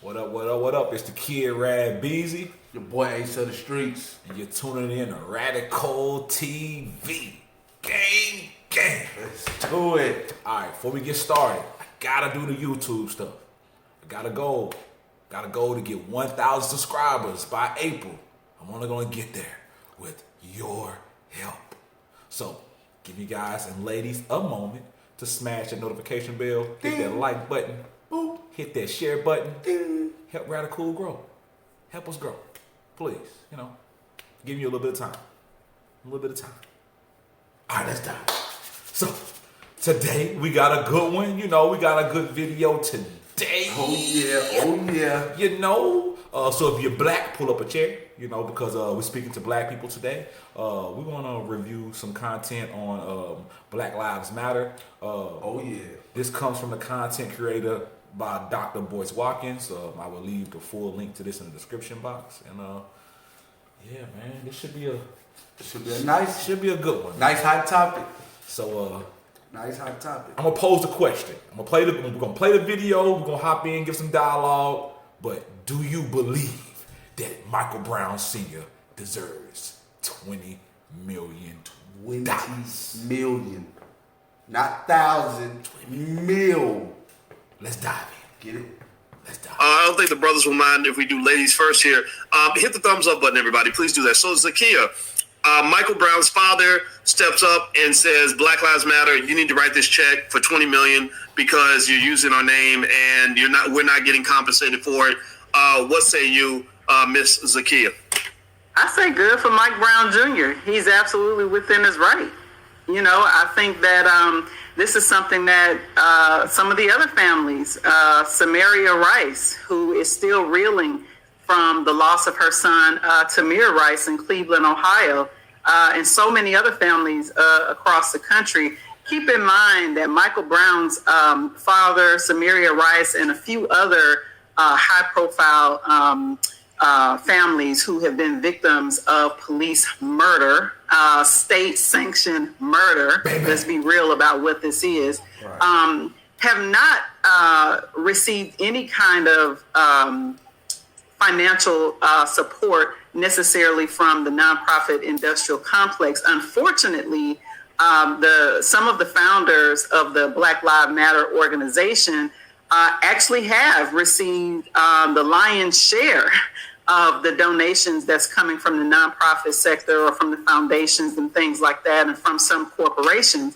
What up, what up, what up? It's the kid djcbeezy. Your boy Ace of the Streets. And you're tuning in to Radical TV. Gang. Let's do it. Alright, before we get started, I gotta do the YouTube stuff. I got a goal. Got a goal to get 1,000 subscribers by April. I'm only gonna get there with your help. So, give you guys and ladies a moment to smash that notification bell, hit that like button, boom, hit that share button, help Radical grow. Help us grow. Please, give me a little bit of time. All right, let's dive. So, today we got a good one. We got a good video today. Oh yeah. So if you're black, pull up a chair, because we're speaking to black people today. We want to review some content on Black Lives Matter. This comes from the content creator by Dr. Boyce Watkins. I will leave the full link to this in the description box. And yeah, man, this should be a good one. Nice hot topic. So nice hot topic. I'm gonna pose the question. We're gonna play the video. We're gonna hop in, give some dialogue. But do you believe that Michael Brown Sr. deserves $20 million? 20 million, not thousand, mil. Let's dive in. Get it? Let's dive in. I don't think the brothers will mind if we do ladies first here. Hit the thumbs up button, everybody. Please do that. So, Zakia, Michael Brown's father steps up and says, Black Lives Matter, you need to write this check for $20 million because you're using our name and we're not getting compensated for it. What say you, Miss Zakia? I say good for Mike Brown Jr. He's absolutely within his right. I think that this is something that some of the other families, Samaria Rice, who is still reeling from the loss of her son, Tamir Rice in Cleveland, Ohio, and so many other families across the country. Keep in mind that Michael Brown's father, Samaria Rice, and a few other high-profile families who have been victims of police murder, state-sanctioned murder, let's be real about what this is, right. Have not received any kind of financial support necessarily from the nonprofit industrial complex. Unfortunately, some of the founders of the Black Lives Matter organization actually have received the lion's share of the donations that's coming from the nonprofit sector or from the foundations and things like that, and from some corporations.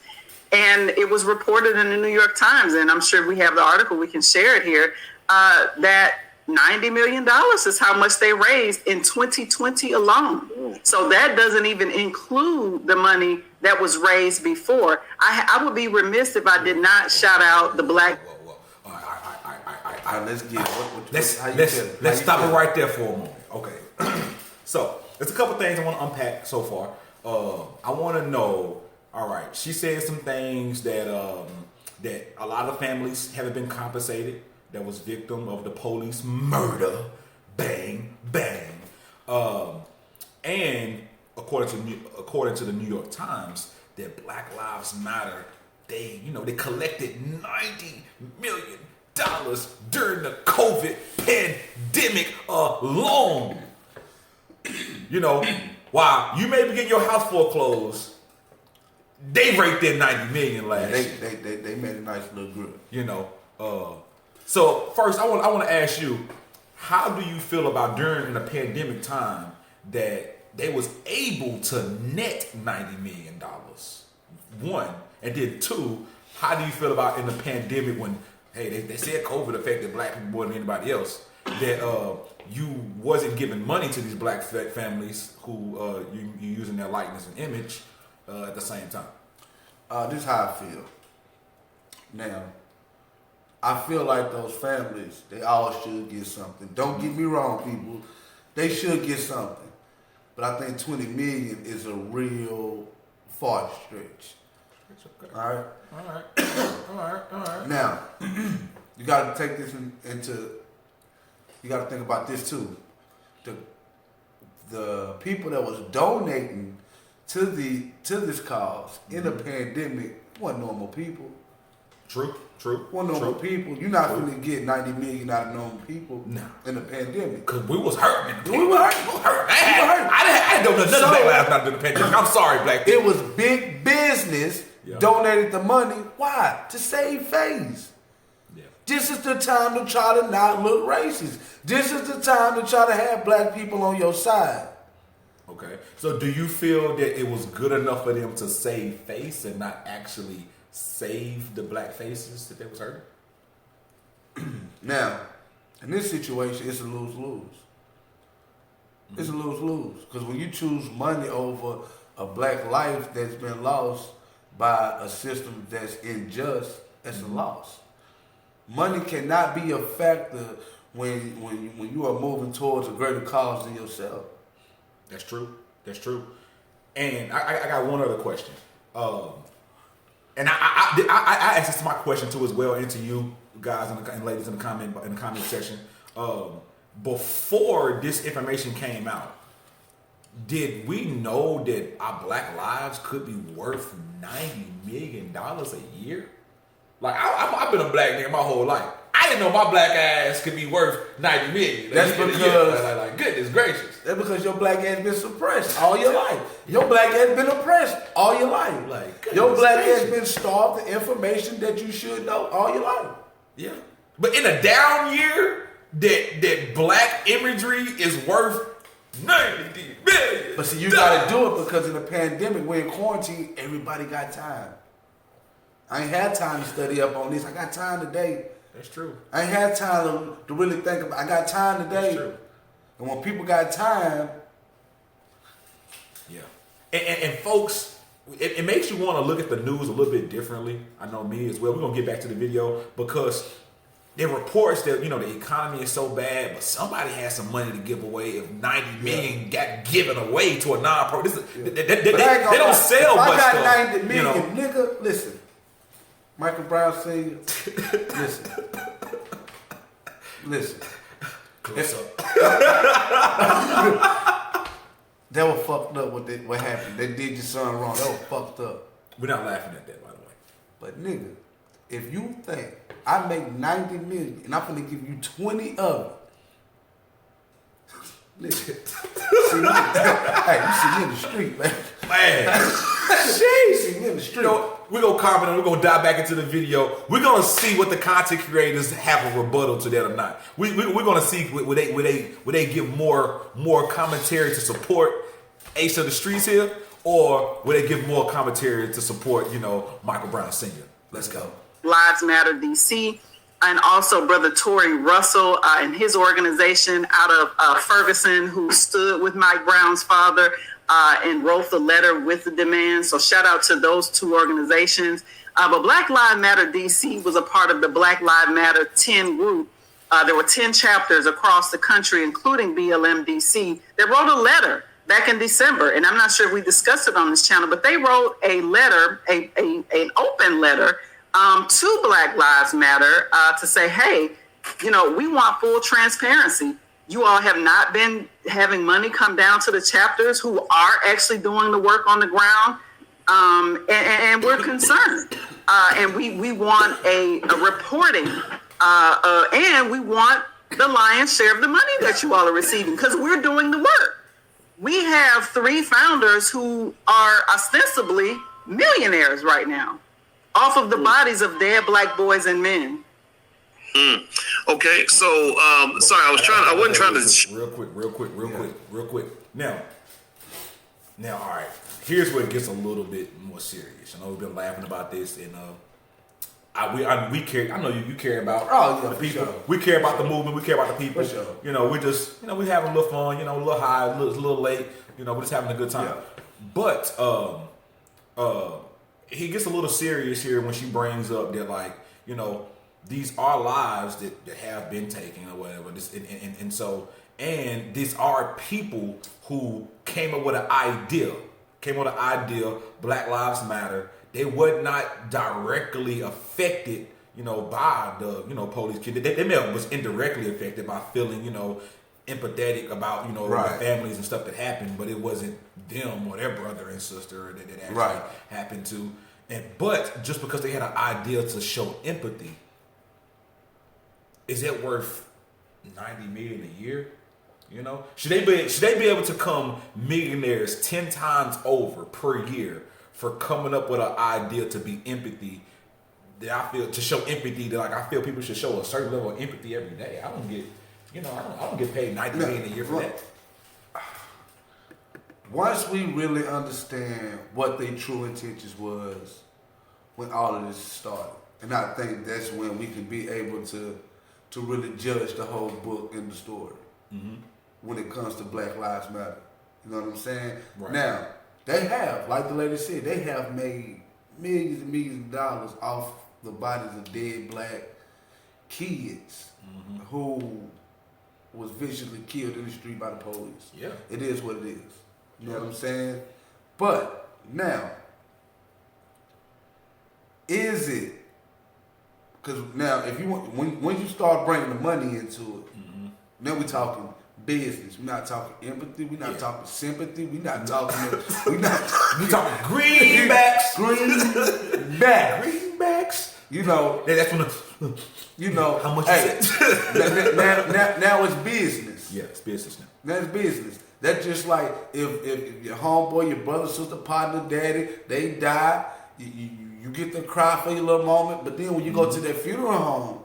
And it was reported in the New York Times, and I'm sure we have the article, we can share it here, that $90 million is how much they raised in 2020 alone. So that doesn't even include the money that was raised before. I would be remiss if I did not shout out the Black... All right, let's get let's stop it right there for a moment. Okay. So there's a couple things I want to unpack so far. I want to know. All right, she said some things that that a lot of families haven't been compensated. That was victim of the police murder. Bang bang. And according to the New York Times, that Black Lives Matter, they collected $90 million during the COVID pandemic alone. While you may be getting your house foreclosed, they raked their $90 million last year. They made a nice little group. So first, I want to ask you, how do you feel about during the pandemic time that they was able to net $90 million? One, and then two, how do you feel about in the pandemic when they said COVID affected black people more than anybody else, that you wasn't giving money to these black families who you using their likeness and image at the same time? This is how I feel. Now, I feel like those families, they all should get something. Don't get me wrong, people. They should get something. But I think 20 million is a real far stretch. Okay. All right. Now, you got to take this into. You got to think about this too. The people that was donating to this cause in the pandemic weren't normal people. True. True. One normal people. You're not going to get 90 million out of normal people in the pandemic. Because we was hurting. We were hurting. I didn't know nothing Black Lives Matter in the pandemic. I'm sorry, Black people. It was big business donated the money. Why? To save face. Yeah. This is the time to try to not look racist. This is the time to try to have black people on your side. Okay. So do you feel that it was good enough for them to save face and not actually save the black faces that they was hurting? Now, in this situation, it's a lose-lose. It's a lose-lose. Because when you choose money over a black life that's been lost by a system that's unjust, that's a loss. Money cannot be a factor when you are moving towards a greater cause than yourself. That's true. That's true. And I got one other question. And I asked this my question too as well, and to you guys and ladies in the comment section. Before this information came out, did we know that our black lives could be worth $90 million a year? Like I've been a black nigga my whole life. I didn't know my black ass could be worth $90 million. That's because like goodness gracious. That's because your black ass been suppressed all your life. Your black ass been oppressed all your life. Like your black ass been starved of information that you should know all your life. Yeah, but in a down year, that black imagery is worth $90 million. But see, you gotta do it because in the pandemic, we're in quarantine. Everybody got time. I ain't had time to study up on this. I got time today. That's true. I ain't had time to really think about. I got time today. That's true. And when people got time, yeah. And folks, it makes you want to look at the news a little bit differently. I know me as well. We're gonna get back to the video because there are reports that the economy is so bad, but somebody has some money to give away. If 90 million got given away to a non-profit, they don't sell much stuff. I got 90 million, nigga. Listen. Michael Brown Sr., listen. Close up. They were fucked up with what happened. They did your son wrong. They were fucked up. We're not laughing at that, by the way. But nigga, if you think I make 90 million and I'm gonna give you 20 of it, nigga, hey, you see me in the street, man. Jeez. See me in the street. We're going to comment and we're going to dive back into the video. We're going to see what the content creators have a rebuttal to that or not. We're going to see would they give more commentary to support Ace of the Streets here, or would they give more commentary to support, Michael Brown Sr.? Let's go. Lives Matter DC, and also Brother Tory Russell and his organization out of Ferguson, who stood with Mike Brown's father and wrote the letter with the demand. So shout out to those two organizations. But Black Lives Matter DC was a part of the Black Lives Matter 10 group. There were 10 chapters across the country, including BLM DC, that wrote a letter back in December. And I'm not sure if we discussed it on this channel, but they wrote a letter, an open letter to Black Lives Matter to say, hey, we want full transparency. You all have not been having money come down to the chapters who are actually doing the work on the ground. And we're concerned. And we want a reporting. And we want the lion's share of the money that you all are receiving because we're doing the work. We have 3 founders who are ostensibly millionaires right now off of the bodies of dead black boys and men. Okay, so sorry, I wasn't trying to. Real quick. Now, all right. Here's where it gets a little bit more serious. I know we've been laughing about this, and we care. I know you care about the people. Sure. We care about the movement. We care about the people. For sure. We just we having a little fun. A little high, a little late. We're just having a good time. Yeah. But he gets a little serious here when she brings up that these are lives that have been taken or whatever. And these are people who came up with an idea. Black Lives Matter. They were not directly affected, by the, police. They may have was indirectly affected by feeling, empathetic about, right. the families and stuff that happened, but it wasn't them or their brother and sister that actually happened to. But just because they had an idea to show empathy, is that worth $90 million a year? You know, should they be able to come millionaires 10 times over per year for coming up with an idea to be empathy? That I feel to show empathy. That I feel people should show a certain level of empathy every day. I don't get paid $90 million a year for that. Once we really understand what their true intentions was when all of this started, and I think that's when we can be able to really judge the whole book and the story when it comes to Black Lives Matter. You know what I'm saying? Right. Now, they have, like the lady said, they have made millions and millions of dollars off the bodies of dead black kids who was viciously killed in the street by the police. Yeah. It is what it is. You know what I'm saying? But now, is it? Because now, if you want, when you start bringing the money into it, now we're talking business. We're not talking empathy. We're not talking sympathy. We're not talking. We're talking greenbacks. Greenbacks. You know. That's when. You know how much hey, is it? now it's business. Yeah, it's business now. That's business. That's just like if your homeboy, your brother, sister, partner, daddy, they die, you get to cry for your little moment, but then when you go to their funeral home,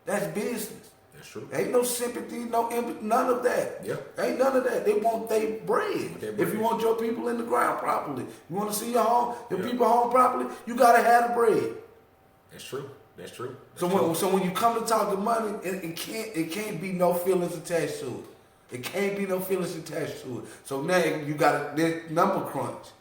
that's business. That's true. Ain't no sympathy, no empathy, none of that. Yeah. Ain't none of that. They want their bread. If you want your people in the ground properly, you want to see your home, your people home properly, you gotta have the bread. That's true. That's true. So when you come to talk to money, it can't be no feelings attached to it. It can't be no feelings attached to it. So now you got this number crunch.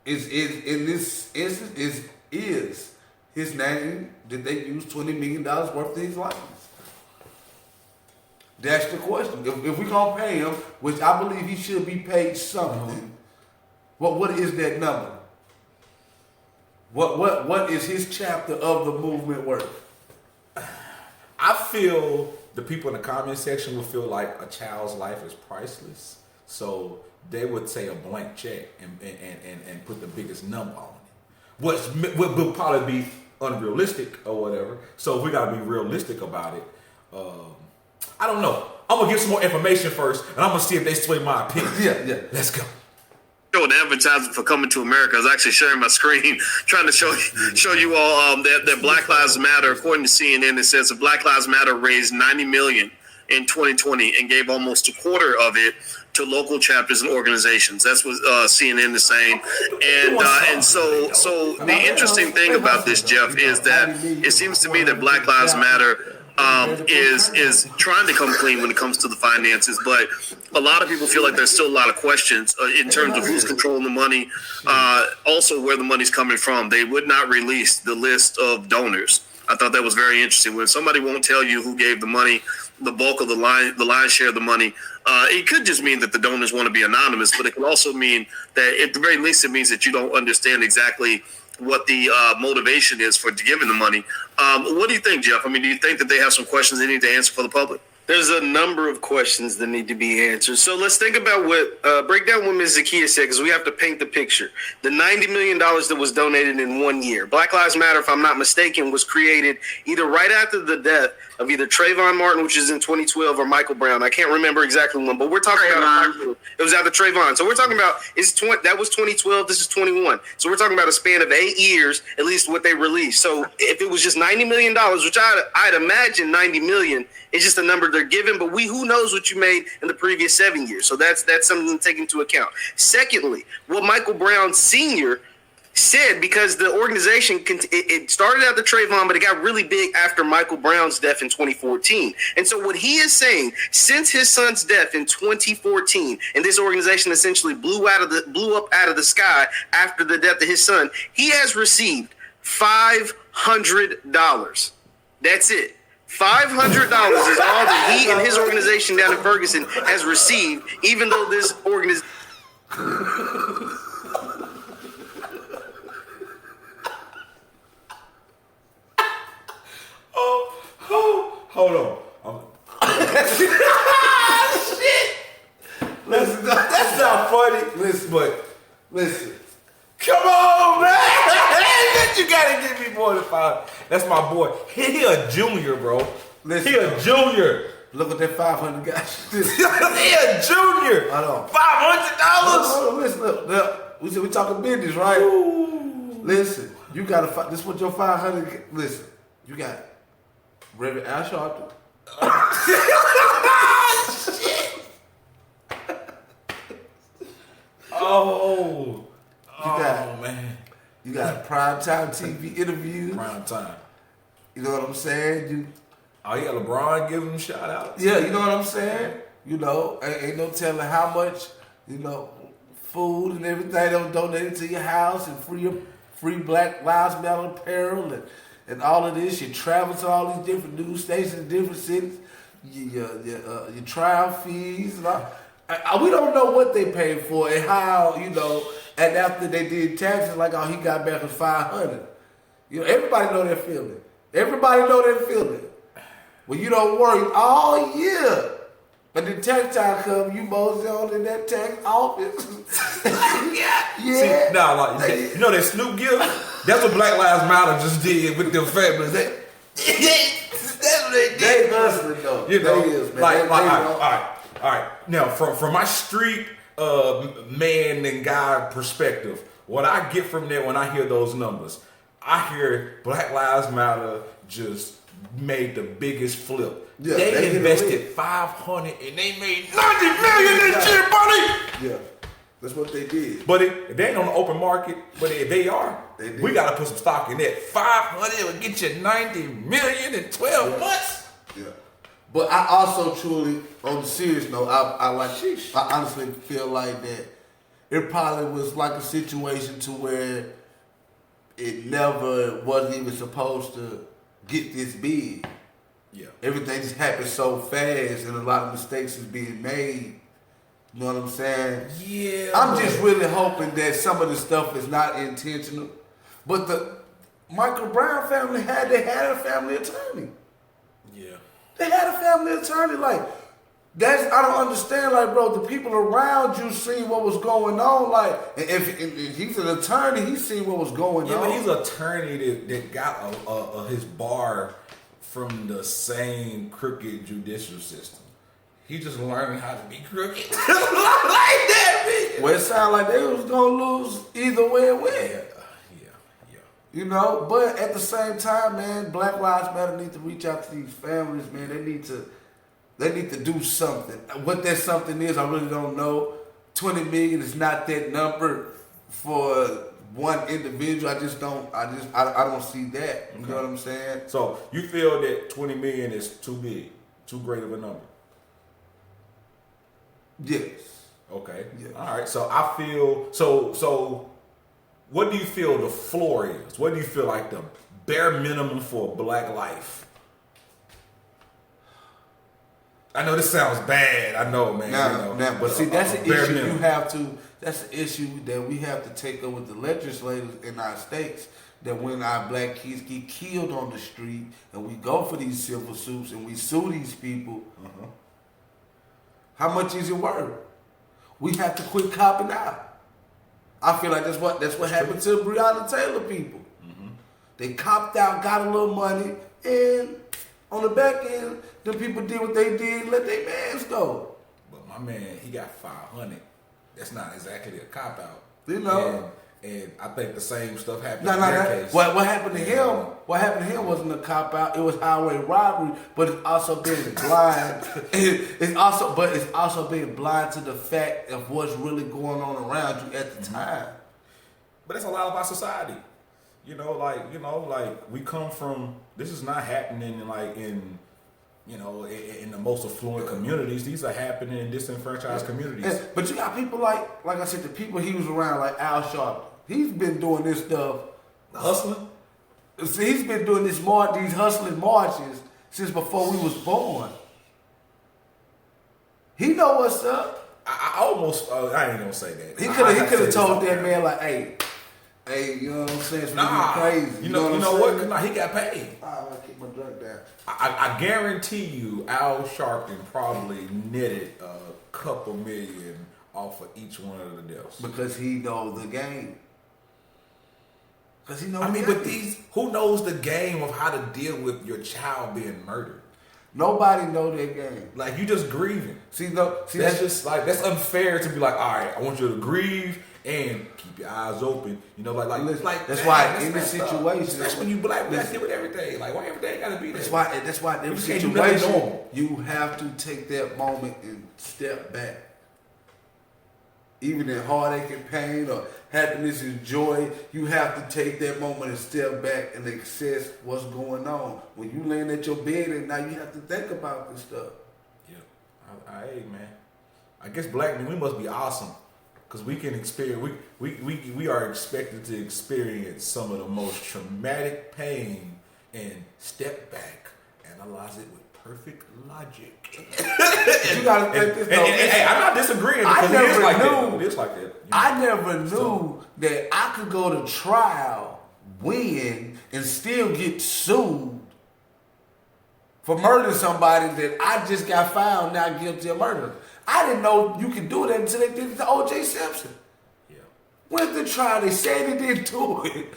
Is in this instance is his name? Did they use $20 million worth of his likeness? That's the question. If we're gonna pay him, which I believe he should be paid something, what is that number? What is his chapter of the movement worth? I feel the people in the comment section will feel like a child's life is priceless, so they would say a blank check and put the biggest number on it, which will probably be unrealistic or whatever. So if we gotta be realistic about it, I don't know. I'm gonna give some more information first, and I'm gonna see if they sway my opinion. Yeah. Let's go. An advertisement for Coming to America. I was actually sharing my screen trying to show you all that Black Lives Matter, according to CNN, it says that Black Lives Matter raised $90 million in 2020 and gave almost a quarter of it to local chapters and organizations. That's what CNN is saying. And so the interesting thing about this, Jeff, is that it seems to me that Black Lives Matter is trying to come clean when it comes to the finances, but a lot of people feel like there's still a lot of questions in terms of who's controlling the money, also where the money's coming from. They would not release the list of donors. I thought that was very interesting. When somebody won't tell you who gave the money, the bulk of the lion's share of the money, it could just mean that the donors want to be anonymous, but it could also mean that at the very least it means that you don't understand exactly what the motivation is for giving the money. What do you think, Jeff? I mean, do you think that they have some questions they need to answer for the public? There's a number of questions that need to be answered. So let's think about break down what Ms. Zakiya said, because we have to paint the picture. The $90 million that was donated in 1 year. Black Lives Matter, if I'm not mistaken, was created either right after the death of either Trayvon Martin, which is in 2012, or Michael Brown. I can't remember exactly when, but we're talking about it was after Trayvon. So we're talking about that was 2012. This is 21. So we're talking about a span of 8 years, at least what they released. So if it was just $90 million, which I'd imagine $90 million is just a number they're given, but who knows what you made in the previous 7 years. So that's something to take into account. Secondly, what Michael Brown Sr. said, because the organization, it started out the Trayvon, but it got really big after Michael Brown's death in 2014. And so what he is saying, since his son's death in 2014, and this organization essentially blew up out of the sky after the death of his son, he has received $500. That's it. $500 is all that he and his organization down in Ferguson has received, even though this organization... Hold on. Shit. Listen, that's not funny. Listen. Come on, man. You gotta give me more than 5. That's my boy. He a junior, bro. Listen, he a junior. Look at that 500 guys. He a junior. I know. $500. Listen, look. We talking business, right? Ooh. Listen, you got this. What your 500? Listen, you got Reverend Al Sharpton. Man. You got primetime TV interviews. Prime time. You know what I'm saying? You got LeBron giving him shout outs. Yeah, you know what I'm saying? You know, ain't no telling how much, food and everything that was donated to your house and free Black Lives Matter apparel and all of this. You travel to all these different news stations, different cities. Your trial fees. And all. We don't know what they paid for and how, and after they did taxes, like, he got back was $500. Everybody know that feeling. Everybody know that feeling. Well, you don't worry all year. But the tax time come, you mosey on in that tax office. Yeah. See, that Snoop gift? That's what Black Lives Matter just did with them families. That's what they did. They hustling though. They is, man. All right. Now, from my street man and guy perspective, what I get from there when I hear those numbers, I hear Black Lives Matter just made the biggest flip. Yeah, they invested $500 and they made $90 million this year, buddy. Yeah, that's what they did. But they ain't on the open market. But if they are, we got to put some stock in that. $500 will get you $90 million in 12 months. Yeah. But I also truly, on the serious note, I honestly feel like that it probably was like a situation to where it never wasn't even supposed to get this big. Yeah. Everything just happened so fast and a lot of mistakes is being made. You know what I'm saying? Yeah. I'm just really hoping that some of the stuff is not intentional. But the Michael Brown family they had a family attorney. Yeah. They had a family attorney. Like, I don't understand. Like, bro, the people around you seen what was going on. Like, if he's an attorney, he seen what was going on. Yeah, but he's an attorney that got his bar from the same crooked judicial system. He just learned how to be crooked. Like that, man. Well, it sounded like they was going to lose either way it went. Yeah. But at the same time, man, Black Lives Matter need to reach out to these families, man. They need to do something. What that something is, I really don't know. 20 million is not that number for one individual. I don't see that. You know what I'm saying? So you feel that 20 million is too big, too great of a number? Yes. Okay. Yes. All right. So I feel so. What do you feel the floor is? What do you feel like the bare minimum for Black life? I know this sounds bad. I know, man. But see, that's the issue that's the issue that we have to take up with the legislators in our states. That when our black kids get killed on the street and we go for these civil suits and we sue these people, how much is it worth? We have to quit copping out. I feel like that's what happened to Breonna Taylor people. They copped out, got a little money, and on the back end, the people did what they did, let their mans go. But my man, he got 500. That's not exactly a cop out. You know. And I think the same stuff happened in their case. What happened to him? What happened to him wasn't a cop out. It was highway robbery, but it's also being blind. It's also being blind to the fact of what's really going on around you at the time. But that's a lot of our society. Like we come from. This is not happening in the most affluent communities. These are happening in disenfranchised communities. But you got people like I said, the people he was around, like Al Sharpton. He's been doing this stuff. Hustling? See, he's been doing these hustling marches since before we was born. He know what's up. I ain't gonna say that. He could have told that man, like, hey, you know what I'm saying? It's really crazy. You know what? Nah, he got paid. I keep my drug down. I guarantee you, Al Sharpton probably netted a couple million off of each one of the deals. Because he knows the game. Because he knows. I mean, but who knows the game of how to deal with your child being murdered? Nobody know that game. Like, you just grieving. See, that's just like, that's unfair to be like, all right, I want you to grieve and keep your eyes open. You know, that's why in this situation, that's when you black deal with everything. Like, why everything gotta be there? That's why in this situation, you have to take that moment and step back. Even in heartache and pain or happiness and joy, you have to take that moment and step back and assess what's going on. When you laying at your bed and now you have to think about this stuff. Yeah. Hey, man. I guess black men, we must be awesome. Because we can experience, we are expected to experience some of the most traumatic pain and step back, analyze it with perfect logic. You gotta think this though. Hey, I'm not disagreeing because it is like that. It is like that. I never knew that I could go to trial, win, and still get sued for murdering somebody that I just got found not guilty of murder. I didn't know you could do that until they did it to O.J. Simpson. Yeah. Went to trial, they said he didn't do it.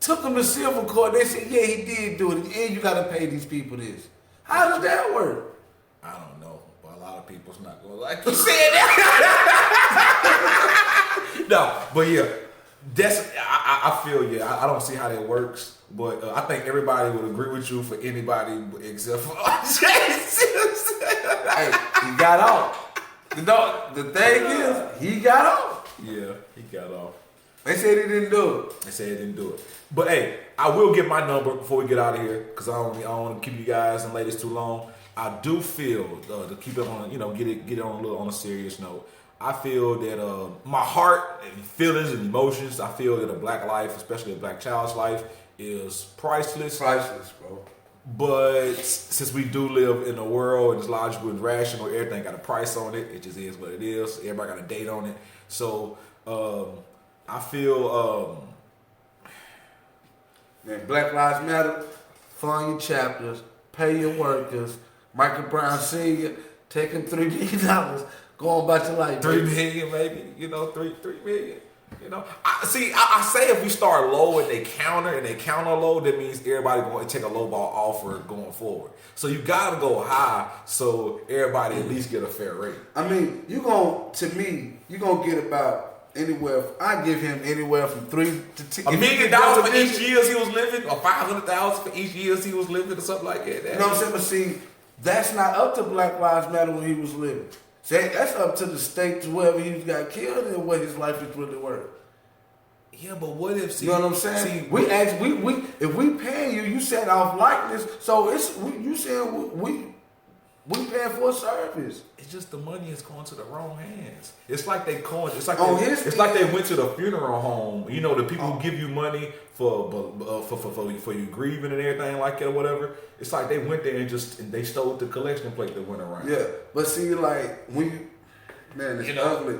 Took him to civil court, they said, yeah, he did do it, and you gotta pay these people this. How does that work? I don't know, but a lot of people's not going like you said that. No, but yeah, I feel you. I don't see how that works, but I think everybody would agree with you for anybody except for O.J. Simpson. Hey, he got off. The thing is, he got off. Yeah, he got off. They said he didn't do it. They said he didn't do it. But hey, I will get my number before we get out of here because I don't want to keep you guys and ladies too long. I do feel to keep it on, get it on a serious note. I feel that my heart and feelings and emotions. I feel that a black life, especially a black child's life, is priceless. Priceless, bro. But since we do live in a world and it's logical and rational, everything got a price on it. It just is what it is. Everybody got a date on it. So I feel man, Black Lives Matter, fund your chapters, pay your workers. Michael Brown Sr. taking $3 million, going about your life. 3 million, maybe, 3 million. I say if we start low and they counter low, that means everybody going to take a low ball offer going forward. So you got to go high so everybody at least get a fair rate. I mean, you're going to get about anywhere. I give him anywhere from $3 to $10 $1 million for each year he was living, or $500,000 for each year he was living, or something like that. You know what I'm saying? But see, that's not up to Black Lives Matter when he was living. See, that's up to the state, to wherever he got killed and what his life is really worth. Yeah, but what if? You know what I'm saying? If we paying you, you set off likeness. So you saying we paying for a service. It's just the money is going to the wrong hands. It's like they coined. It's like like they went to the funeral home. The people who give you money for you grieving and everything like that or whatever. It's like they went there and they stole the collection plate that went around. Yeah, but see, like when you, man, it's ugly.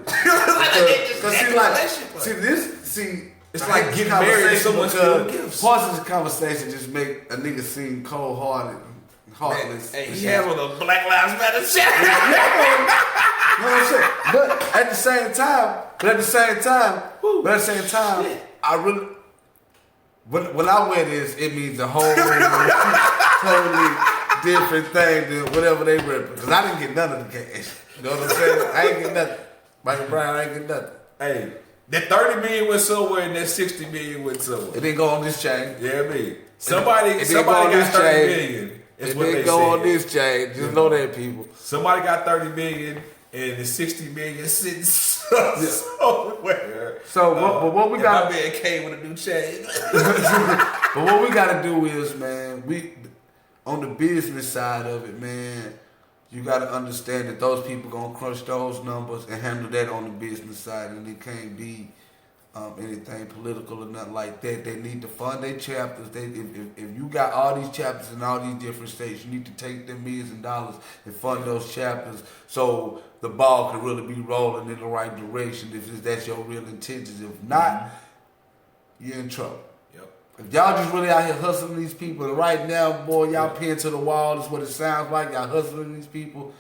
It's like getting married and someone stealing gifts. Parts of the conversation just make a nigga seem cold-hearted, heartless. Hey, he has on a Black Lives Matter shirt. You know what I'm saying? But at the same time, I really, when I wear this, it means a whole totally different thing than whatever they represent. Because I didn't get none of the cash. You know what I'm saying? I ain't get nothing. Michael Brown, I ain't get nothing. Hey, that 30 million went somewhere and that 60 million went somewhere. It didn't go on this chain. Yeah, me. Somebody got 30 million. It didn't go on this chain. Just know that, people. Somebody got 30 million and the 60 million sitting somewhere. So, but what we got? My man came with a new chain. But what we got to do is, man, on the business side of it, man, you got to understand that those people going to crunch those numbers and handle that on the business side, and it can't be anything political or nothing like that. They need to fund their chapters. If you got all these chapters in all these different states, you need to take them millions of dollars and fund those chapters so the ball can really be rolling in the right direction if that's your real intentions. If not, you're in trouble. If y'all just really out here hustling these people, and right now, boy, y'all pinned to the wall, that's what it sounds like, y'all hustling these people.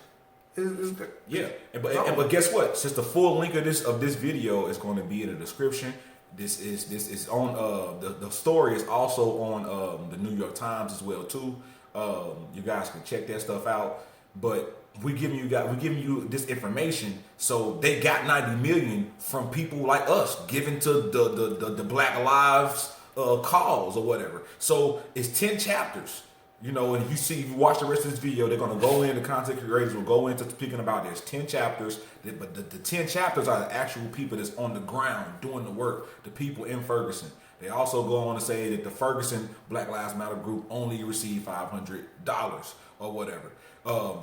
But guess what? Since the full link of this video is going to be in the description, This is on the story is also on the New York Times as well too. You guys can check that stuff out. But we're giving you this information, so they got 90 million from people like us giving to the Black Lives cause or whatever. So it's 10 chapters. You know, and if you watch the rest of this video, they're going to go into content creators will go into speaking about this 10 chapters. But the 10 chapters are the actual people that's on the ground doing the work, the people in Ferguson. They also go on to say that the Ferguson Black Lives Matter group only received $500 or whatever.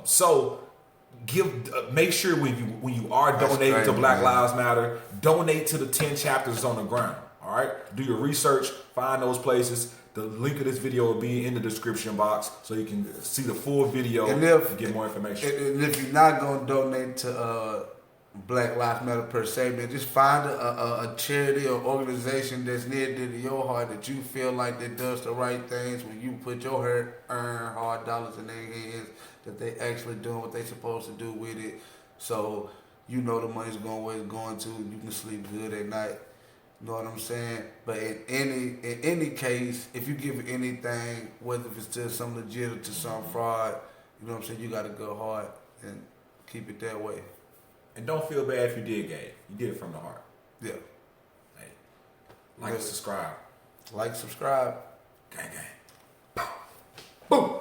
So make sure when you are donating to Black Lives Matter, donate to the 10 chapters that's on the ground. All right, do your research, find those places. The link of this video will be in the description box so you can see the full video and get more information. And if you're not going to donate to Black Lives Matter per se, man, just find a charity or organization that's near to your heart that you feel like that does the right things when you put your earn hard dollars in their hands, that they actually doing what they supposed to do with it. So you know the money's going where it's going to. You can sleep good at night. You know what I'm saying? But in any case, if you give anything, whether it's to some legit or to some fraud, you know what I'm saying, you got to go hard and keep it that way. And don't feel bad if you did gay. You did it from the heart. Yeah. Hey, like and subscribe. Like, subscribe. Gang, gang. Boom.